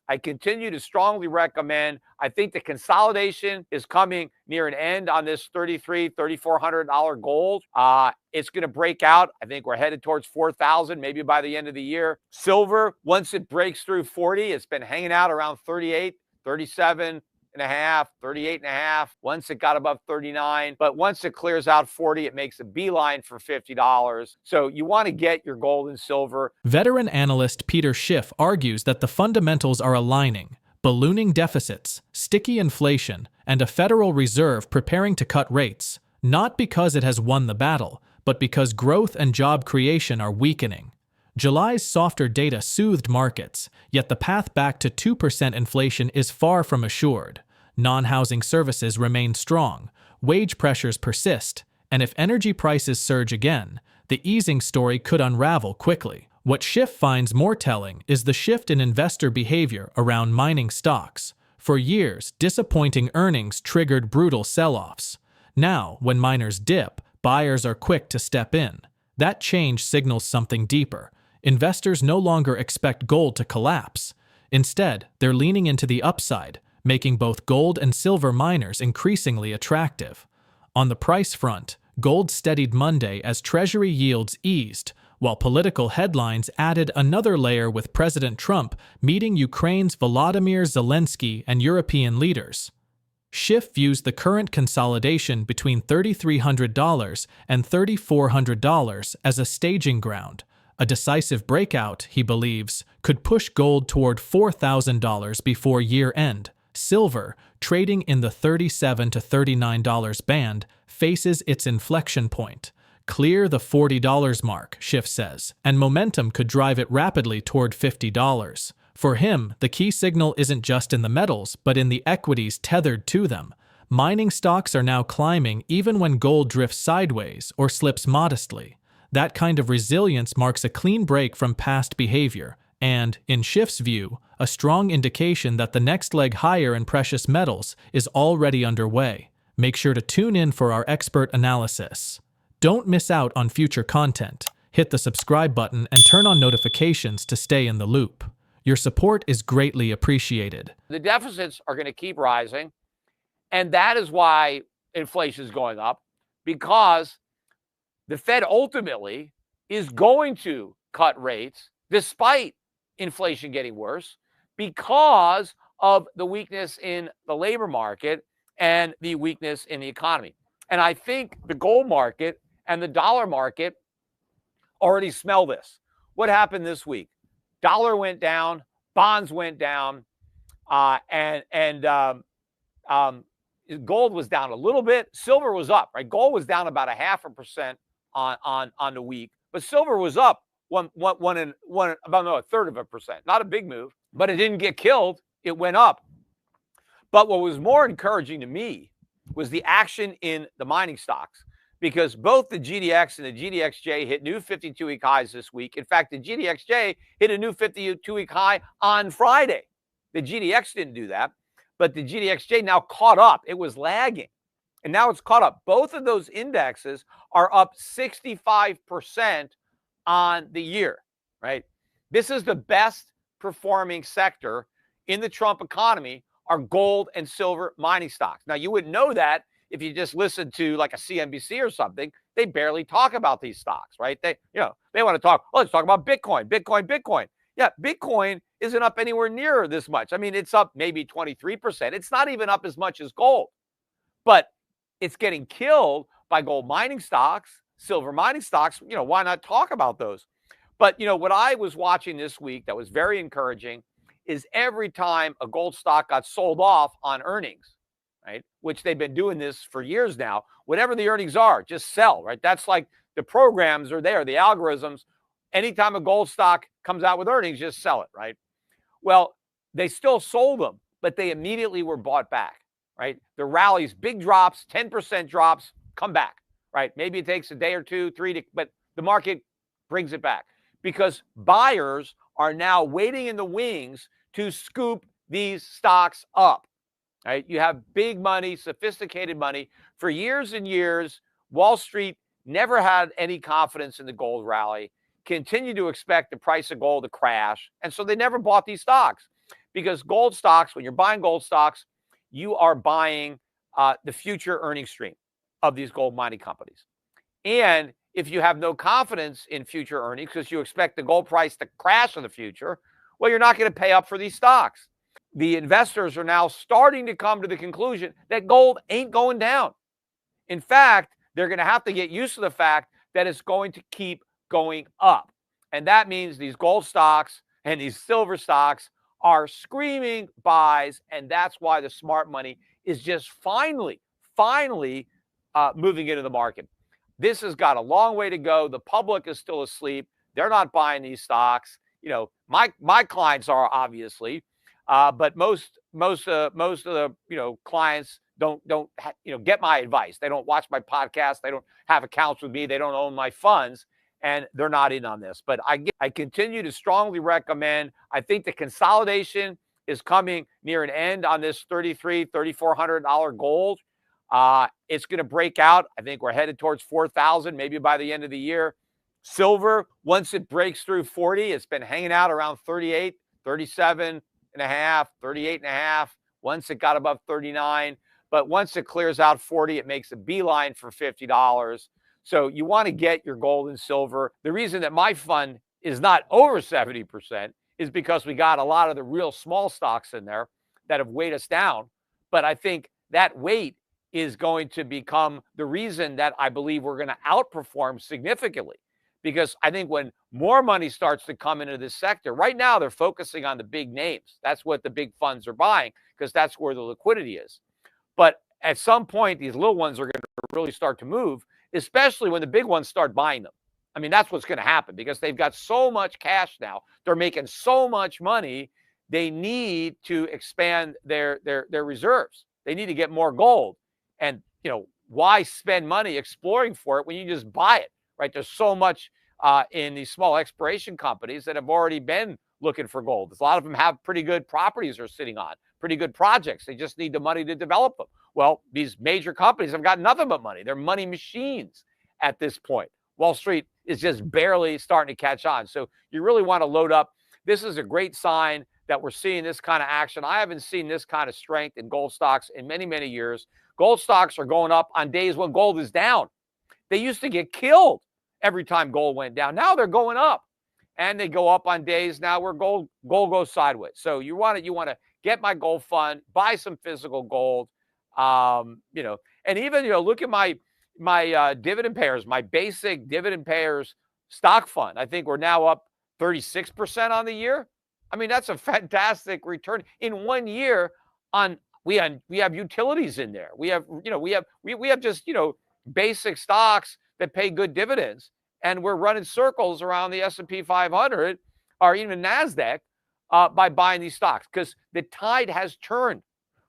I continue to strongly recommend. I think the consolidation is coming near an end on this $3,300, $3,400 gold. It's going to break out. I think we're headed towards 4,000, maybe by the end of the year. Silver, once it breaks through 40, it's been hanging out around 38, 37 and a half, 38 and a half. Once it got above 39, but once it clears out 40, it makes a beeline for $50. So you want to get your gold and silver. Veteran analyst Peter Schiff argues that the fundamentals are aligning: ballooning deficits, sticky inflation, and a Federal Reserve preparing to cut rates, not because it has won the battle, but because growth and job creation are weakening. July's softer data soothed markets, yet the path back to 2% inflation is far from assured. Non-housing services remain strong, wage pressures persist, and if energy prices surge again, the easing story could unravel quickly. What Schiff finds more telling is the shift in investor behavior around mining stocks. For years, disappointing earnings triggered brutal sell-offs. Now, when miners dip, buyers are quick to step in. That change signals something deeper. Investors no longer expect gold to collapse. Instead, they're leaning into the upside, making both gold and silver miners increasingly attractive. On the price front, gold steadied Monday as Treasury yields eased, while political headlines added another layer with President Trump meeting Ukraine's Volodymyr Zelensky and European leaders. Schiff views the current consolidation between $3,300 and $3,400 as a staging ground. A decisive breakout, he believes, could push gold toward $4,000 before year-end. Silver, trading in the $37 to $39 band, faces its inflection point. Clear the $40 mark, Schiff says, and momentum could drive it rapidly toward $50. For him, the key signal isn't just in the metals, but in the equities tethered to them. Mining stocks are now climbing even when gold drifts sideways or slips modestly. That kind of resilience marks a clean break from past behavior and, in Schiff's view, a strong indication that the next leg higher in precious metals is already underway. Make sure to tune in for our expert analysis. Don't miss out on future content. Hit the subscribe button and turn on notifications to stay in the loop. Your support is greatly appreciated. The deficits are going to keep rising, and that is why inflation is going up, because the Fed ultimately is going to cut rates despite inflation getting worse because of the weakness in the labor market and the weakness in the economy. And I think the gold market and the dollar market already smell this. What happened this week? Dollar went down, bonds went down, and gold was down a little bit. Silver was up, right? Gold was down about 0.5% on the week, but silver was up about a third of a percent. Not a big move, but it didn't get killed. It went up. But what was more encouraging to me was the action in the mining stocks, because both the GDX and the GDXJ hit new 52-week highs this week. In fact, the GDXJ hit a new 52-week high on Friday. The GDX didn't do that, but the GDXJ now caught up. It was lagging, and now it's caught up. Both of those indexes are up 65% on the year, right? This is the best performing sector in the Trump economy, are gold and silver mining stocks. Now, you wouldn't know that if you just listened to like a CNBC or something. They barely talk about these stocks, right? They want to talk, let's talk about Bitcoin. Yeah, Bitcoin isn't up anywhere near this much. I mean, it's up maybe 23%. It's not even up as much as gold, but it's getting killed by gold mining stocks, silver mining stocks. Why not talk about those? But, what I was watching this week that was very encouraging is every time a gold stock got sold off on earnings, right, which they've been doing this for years now, whatever the earnings are, just sell, right? That's like the programs are there, the algorithms. Anytime a gold stock comes out with earnings, just sell it, right? Well, they still sold them, but they immediately were bought back, right? The rallies, big drops, 10% drops, come back, right? Maybe it takes a day or two, three, but the market brings it back because buyers are now waiting in the wings to scoop these stocks up, right? You have big money, sophisticated money. For years and years, Wall Street never had any confidence in the gold rally, continued to expect the price of gold to crash, and so they never bought these stocks. because gold stocks, when you're buying gold stocks, you are buying the future earnings stream of these gold mining companies. And if you have no confidence in future earnings because you expect the gold price to crash in the future, well, you're not going to pay up for these stocks. The investors are now starting to come to the conclusion that gold ain't going down. In fact, they're going to have to get used to the fact that it's going to keep going up. And that means these gold stocks and these silver stocks are screaming buys. And that's why the smart money is just finally moving into the market. This has got a long way to go. The public is still asleep. They're not buying these stocks. My clients are, obviously, but most of the clients don't get my advice. They don't watch my podcast. They don't have accounts with me. They don't own my funds, and they're not in on this. But I continue to strongly recommend. I think the consolidation is coming near an end on this $3,400 gold. It's going to break out. I think we're headed towards 4,000, maybe by the end of the year. Silver, once it breaks through 40, it's been hanging out around 38, 37 and a half, 38 and a half. Once it got above 39, but once it clears out 40, it makes a beeline for $50. So you want to get your gold and silver. The reason that my fund is not over 70% is because we got a lot of the real small stocks in there that have weighed us down. But I think that weight is going to become the reason that I believe we're going to outperform significantly. Because I think when more money starts to come into this sector, right now they're focusing on the big names. That's what the big funds are buying because that's where the liquidity is. But at some point, these little ones are going to really start to move, especially when the big ones start buying them. I mean, that's what's going to happen because they've got so much cash now. They're making so much money. They need to expand their reserves. They need to get more gold. And, why spend money exploring for it when you just buy it, right? There's so much in these small exploration companies that have already been looking for gold. A lot of them have pretty good properties they're sitting on, pretty good projects. They just need the money to develop them. Well, these major companies have got nothing but money. They're money machines at this point. Wall Street is just barely starting to catch on. So you really want to load up. This is a great sign that we're seeing this kind of action. I haven't seen this kind of strength in gold stocks in many, many years. Gold stocks are going up on days when gold is down. They used to get killed every time gold went down. Now they're going up, and they go up on days now where gold goes sideways. So you want to get my gold fund, buy some physical gold, and even look at my dividend payers, my basic dividend payers stock fund. I think we're now up 36% on the year. I mean, that's a fantastic return in 1 year. We have utilities in there. We have just basic stocks that pay good dividends, and we're running circles around the S&P 500 or even NASDAQ by buying these stocks because the tide has turned.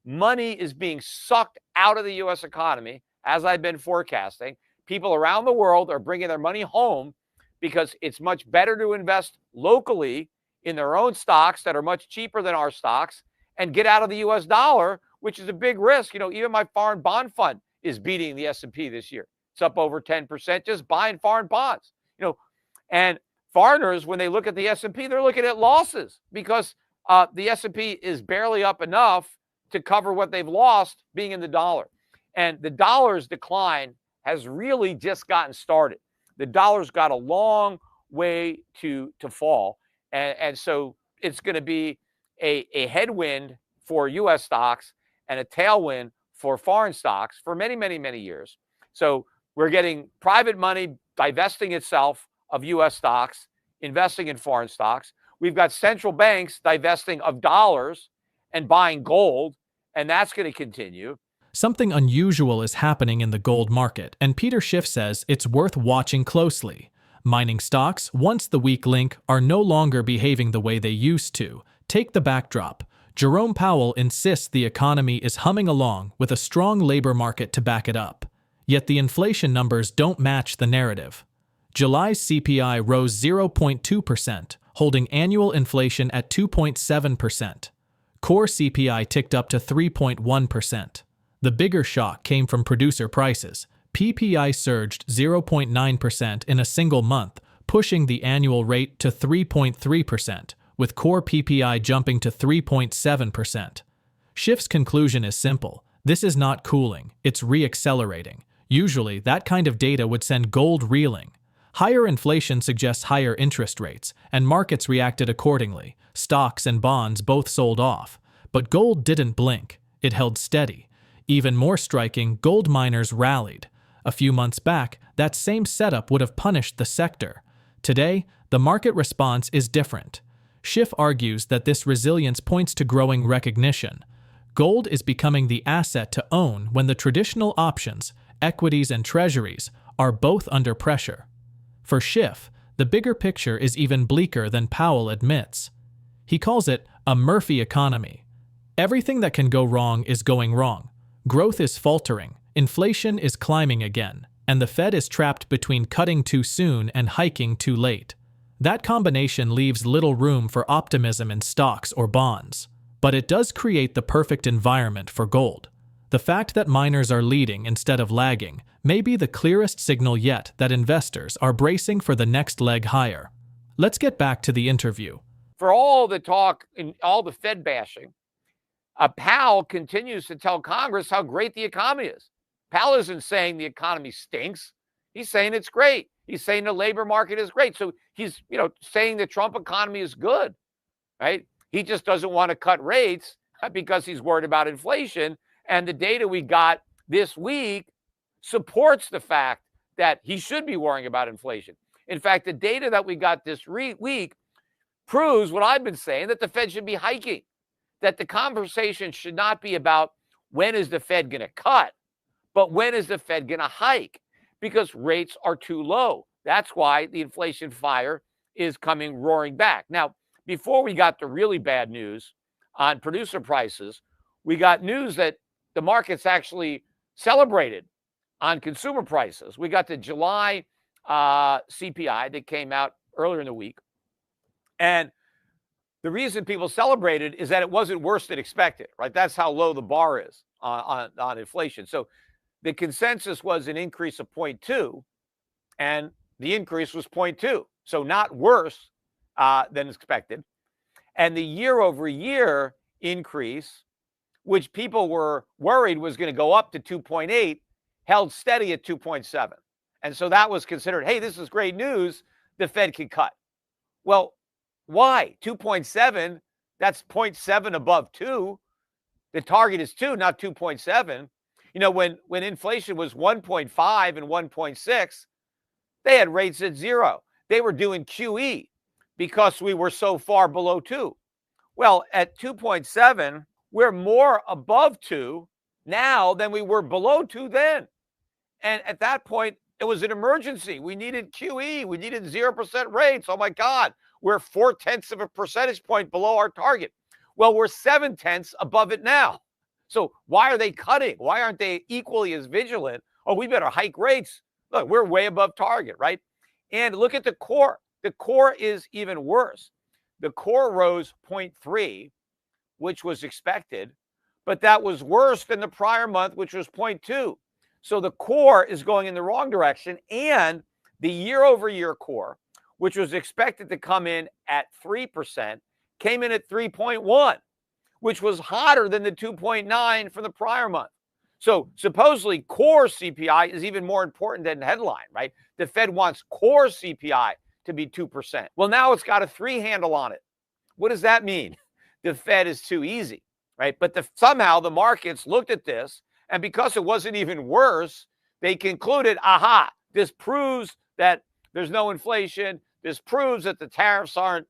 Money is being sucked out of the U.S. economy, as I've been forecasting. People around the world are bringing their money home because it's much better to invest locally in their own stocks that are much cheaper than our stocks and get out of the U.S. dollar, which is a big risk. Even my foreign bond fund is beating the S&P this year. It's up over 10% just buying foreign bonds. And foreigners, when they look at the S&P, they're looking at losses because the S&P is barely up enough to cover what they've lost being in the dollar. And the dollar's decline has really just gotten started. The dollar's got a long way to fall. And so it's going to be a headwind for U.S. stocks and a tailwind for foreign stocks for many, many, many years. So we're getting private money divesting itself of U.S. stocks, investing in foreign stocks. We've got central banks divesting of dollars and buying gold, and that's going to continue. Something unusual is happening in the gold market, and Peter Schiff says it's worth watching closely. Mining stocks, once the weak link, are no longer behaving the way they used to. Take the backdrop. Jerome Powell insists the economy is humming along with a strong labor market to back it up. Yet the inflation numbers don't match the narrative. July's CPI rose 0.2%, holding annual inflation at 2.7%. Core CPI ticked up to 3.1%. The bigger shock came from producer prices. PPI surged 0.9% in a single month, pushing the annual rate to 3.3%, with core PPI jumping to 3.7%. Schiff's conclusion is simple. This is not cooling, it's re-accelerating. Usually, that kind of data would send gold reeling. Higher inflation suggests higher interest rates, and markets reacted accordingly. Stocks and bonds both sold off. But gold didn't blink. It held steady. Even more striking, gold miners rallied. A few months back, that same setup would have punished the sector. Today, the market response is different. Schiff argues that this resilience points to growing recognition. Gold is becoming the asset to own when the traditional options, equities and treasuries, are both under pressure. For Schiff, the bigger picture is even bleaker than Powell admits. He calls it a Murphy economy. Everything that can go wrong is going wrong. Growth is faltering, inflation is climbing again, and the Fed is trapped between cutting too soon and hiking too late. That combination leaves little room for optimism in stocks or bonds. But it does create the perfect environment for gold. The fact that miners are leading instead of lagging may be the clearest signal yet that investors are bracing for the next leg higher. Let's get back to the interview. For all the talk and all the Fed bashing, Powell continues to tell Congress how great the economy is. Powell isn't saying the economy stinks. He's saying it's great. He's saying the labor market is great. So he's, saying the Trump economy is good, right? He just doesn't want to cut rates because he's worried about inflation. And the data we got this week supports the fact that he should be worrying about inflation. In fact, the data that we got this week proves what I've been saying, that the Fed should be hiking, that the conversation should not be about when is the Fed going to cut, but when is the Fed going to hike, because rates are too low. That's why the inflation fire is coming roaring back. Now, before we got the really bad news on producer prices, we got news that the markets actually celebrated on consumer prices. We got the July CPI that came out earlier in the week. And the reason people celebrated is that it wasn't worse than expected, right? That's how low the bar is on inflation. So the consensus was an increase of 0.2, and the increase was 0.2. So not worse than expected. And the year-over-year increase, which people were worried was going to go up to 2.8, held steady at 2.7. And so that was considered, hey, this is great news. The Fed can cut. Well, why? 2.7, that's 0.7 above 2. The target is 2, not 2.7. When inflation was 1.5 and 1.6, they had rates at 0. They were doing QE because we were so far below 2. Well, at 2.7, we're more above 2 now than we were below 2 then. And at that point, it was an emergency. We needed QE. We needed 0% rates. Oh, my God. We're 0.4 of a percentage point below our target. Well, we're 0.7 above it now. So why are they cutting? Why aren't they equally as vigilant? Oh, we better hike rates. Look, we're way above target, right? And look at the core. The core is even worse. The core rose 0.3, which was expected, but that was worse than the prior month, which was 0.2. So the core is going in the wrong direction, and the year-over-year core, which was expected to come in at 3%, came in at 3.1, which was hotter than the 2.9 from the prior month. So supposedly core CPI is even more important than headline, right? The Fed wants core CPI to be 2%. Well, now it's got a 3 handle on it. What does that mean? The Fed is too easy, right? But somehow the markets looked at this, and because it wasn't even worse, they concluded, aha, this proves that there's no inflation. This proves that the tariffs aren't,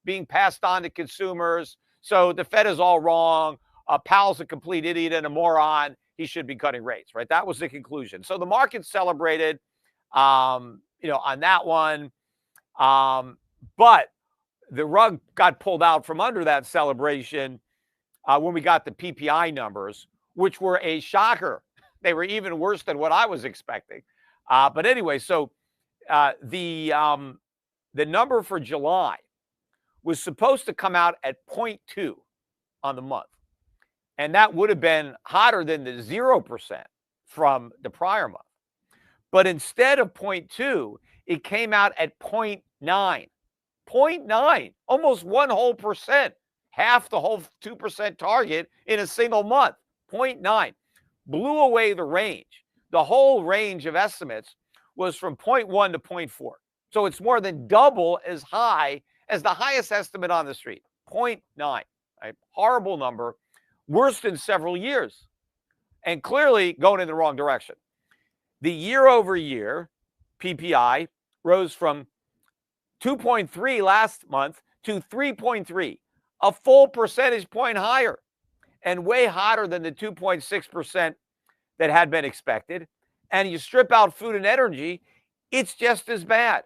being passed on to consumers. So the Fed is all wrong. Powell's a complete idiot and a moron. He should be cutting rates, right? That was the conclusion. So the market celebrated, on that one. But the rug got pulled out from under that celebration when we got the PPI numbers, which were a shocker. They were even worse than what I was expecting. But anyway, so the number for July was supposed to come out at 0.2 on the month. And that would have been hotter than the 0% from the prior month. But instead of 0.2, it came out at 0.9. 0.9, almost 1%, half the whole 2% target in a single month. 0.9 blew away the range. The whole range of estimates was from 0.1 to 0.4. So it's more than double as high as the highest estimate on the street. 0.9, right? Horrible number, worst in several years, and clearly going in the wrong direction. The year-over-year PPI rose from 2.3 last month to 3.3, a full percentage point higher, and way hotter than the 2.6% that had been expected. And you strip out food and energy, it's just as bad.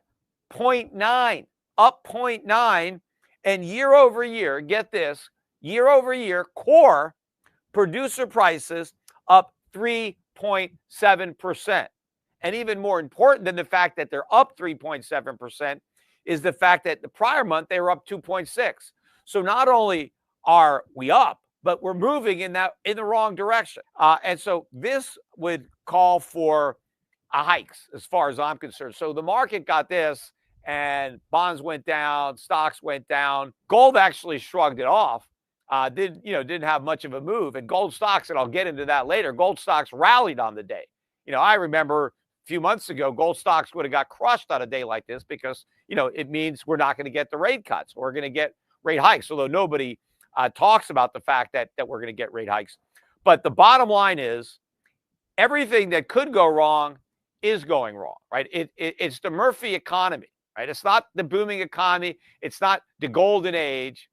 0.9, up 0.9, and year over year, get this, year over year, core producer prices up 3.7%. And even more important than the fact that they're up 3.7% is the fact that the prior month they were up 2.6. So not only are we up, but we're moving in the wrong direction. And so this would call for a hikes as far as I'm concerned. So the market got this, and bonds went down, stocks went down. Gold actually shrugged it off. Didn't have much of a move. And gold stocks, and I'll get into that later, gold stocks rallied on the day. I remember a few months ago, gold stocks would have got crushed on a day like this because, it means we're not going to get the rate cuts. We're going to get rate hikes, although nobody talks about the fact that we're going to get rate hikes. But the bottom line is everything that could go wrong is going wrong, right? It's the Murphy economy, right? It's not the booming economy. It's not the golden age.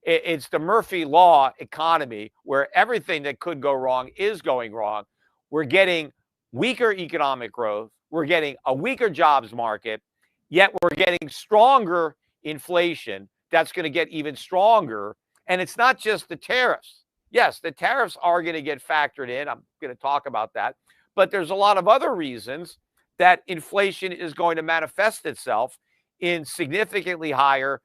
It's the Murphy law economy where everything that could go wrong is going wrong. We're getting weaker economic growth. We're getting a weaker jobs market, yet we're getting stronger inflation. That's going to get even stronger. And it's not just the tariffs. Yes, the tariffs are going to get factored in. I'm going to talk about that. But there's a lot of other reasons that inflation is going to manifest itself in significantly higher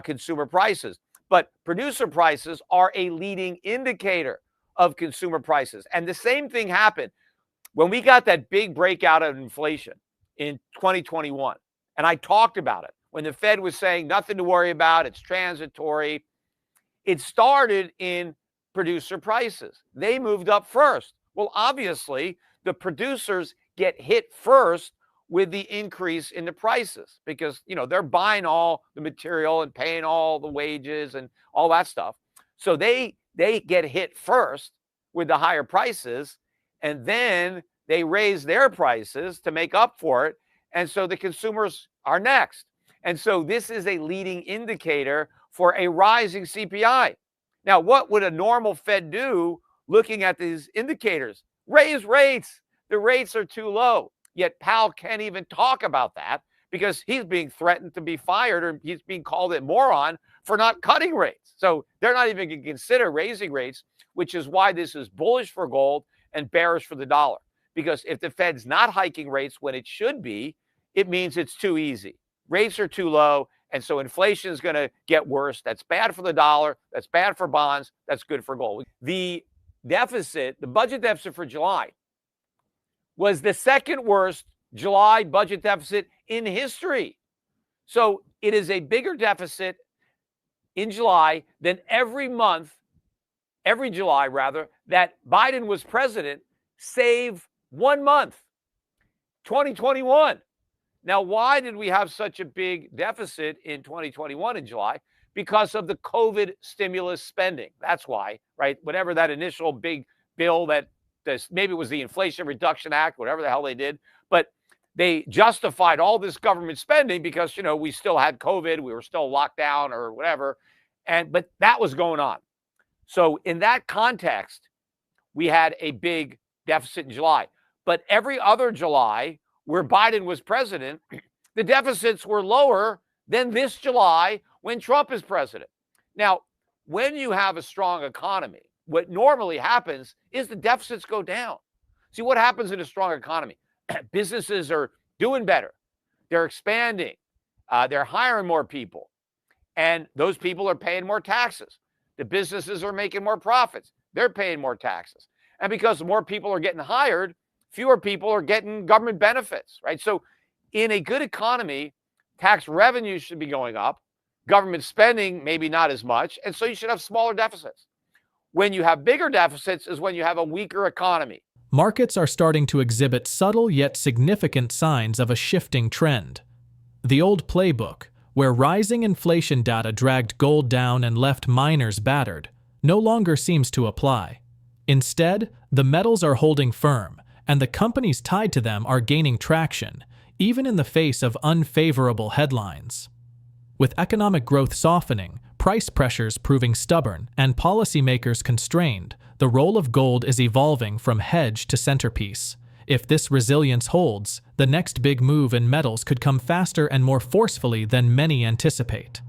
consumer prices. But producer prices are a leading indicator of consumer prices. And the same thing happened when we got that big breakout of inflation in 2021. And I talked about it when the Fed was saying nothing to worry about, it's transitory. It started in producer prices. They moved up first. Well, obviously, the producers get hit first with the increase in the prices because, they're buying all the material and paying all the wages and all that stuff. So they get hit first with the higher prices, and then they raise their prices to make up for it. And so the consumers are next. And so this is a leading indicator for a rising CPI. Now, what would a normal Fed do looking at these indicators? Raise rates. The rates are too low. Yet Powell can't even talk about that because he's being threatened to be fired or he's being called a moron for not cutting rates. So they're not even going to consider raising rates, which is why this is bullish for gold and bearish for the dollar. Because if the Fed's not hiking rates when it should be, it means it's too easy. Rates are too low, and so inflation is going to get worse. That's bad for the dollar. That's bad for bonds. That's good for gold. The budget deficit for July was the second worst July budget deficit in history. So it is a bigger deficit in July than every July that Biden was president, save 1 month, 2021. Now, why did we have such a big deficit in 2021 in July? Because of the COVID stimulus spending. That's why, right? Whatever that initial big bill maybe it was the Inflation Reduction Act, whatever the hell they did, but they justified all this government spending because, we still had COVID, we were still locked down or whatever. But that was going on. So in that context, we had a big deficit in July. But every other July where Biden was president, the deficits were lower than this July when Trump is president. Now, when you have a strong economy, what normally happens is the deficits go down. See, what happens in a strong economy? Businesses are doing better. They're expanding. They're hiring more people. And those people are paying more taxes. The businesses are making more profits. They're paying more taxes. And because more people are getting hired, fewer people are getting government benefits, right? So in a good economy, tax revenues should be going up. Government spending, maybe not as much. And so you should have smaller deficits. When you have bigger deficits is when you have a weaker economy. Markets are starting to exhibit subtle yet significant signs of a shifting trend. The old playbook, where rising inflation data dragged gold down and left miners battered, no longer seems to apply. Instead, the metals are holding firm, and the companies tied to them are gaining traction, even in the face of unfavorable headlines. With economic growth softening, price pressures proving stubborn, and policymakers constrained, the role of gold is evolving from hedge to centerpiece. If this resilience holds, the next big move in metals could come faster and more forcefully than many anticipate.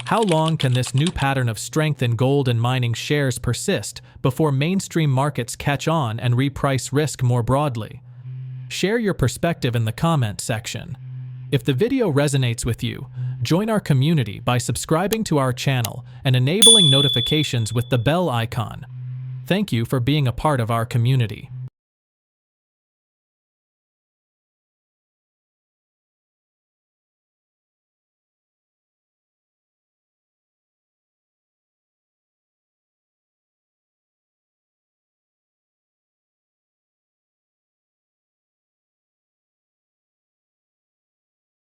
How long can this new pattern of strength in gold and mining shares persist before mainstream markets catch on and reprice risk more broadly? Share your perspective in the comment section. If the video resonates with you, join our community by subscribing to our channel and enabling notifications with the bell icon. Thank you for being a part of our community.